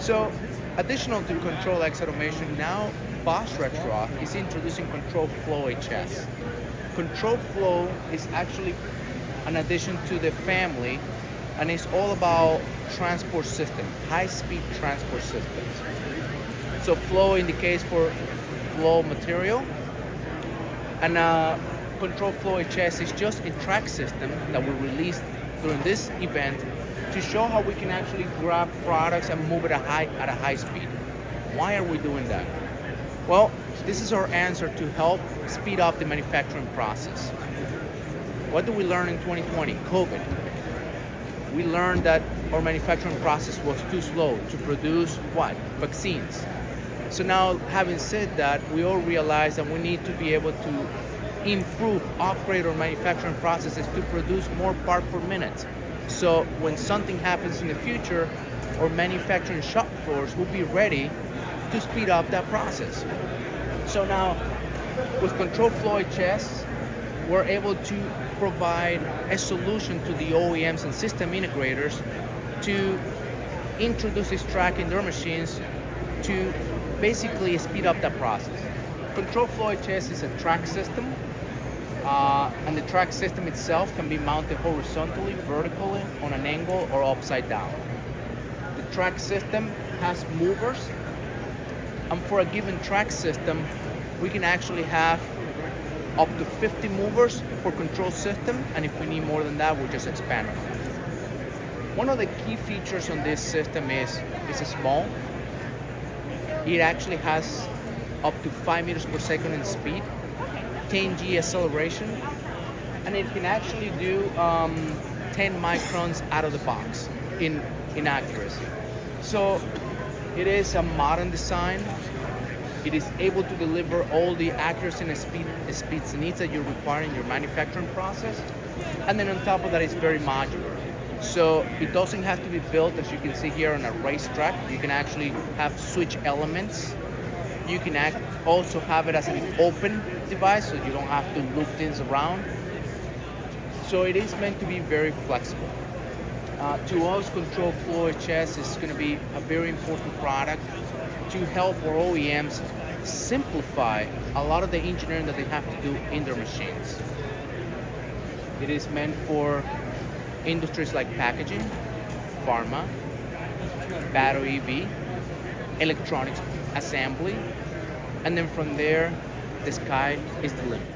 So, additional to ctrlX automation, now Bosch Retro is introducing Control Flow HS. Control Flow is actually an addition to the family, and it's all about transport system, high-speed transport systems. So flow indicates for flow material, and Control Flow HS is just a track system that we released during this event to show how we can actually grab products and move it at a high speed. Why are we doing that? Well, this is our answer to help speed up the manufacturing process. What did we learn in 2020? COVID. We learned that our manufacturing process was too slow to produce what? Vaccines. So now, having said that, we all realize that we need to be able to improve, upgrade our manufacturing processes to produce more part per minute. So when something happens in the future, our manufacturing shop floors will be ready to speed up that process. So now, with Control Flow HS, we're able to provide a solution to the OEMs and system integrators to introduce this track in their machines to basically speed up that process. Control Flow HS is a track system, and the track system itself can be mounted horizontally, vertically, on an angle, or upside down. The track system has movers, and for a given track system, we can actually have up to 50 movers per control system, and if we need more than that, we'll just expand it. One of the key features on this system is it's small. It actually has up to 5 meters per second in speed, 10G acceleration, and it can actually do 10 microns out of the box in accuracy. So it is a modern design. It is able to deliver all the accuracy and speeds needs that you require in your manufacturing process. And then on top of that, it's very modular. So it doesn't have to be built, as you can see here, on a racetrack. You can actually have switch elements. You can also have it as an open device, so you don't have to loop things around. So it is meant to be very flexible. To us, Control Flow HS is going to be a very important product to help our OEMs simplify a lot of the engineering that they have to do in their machines. It is meant for industries like packaging, pharma, battery EV, electronics assembly, and then from there, the sky is the limit.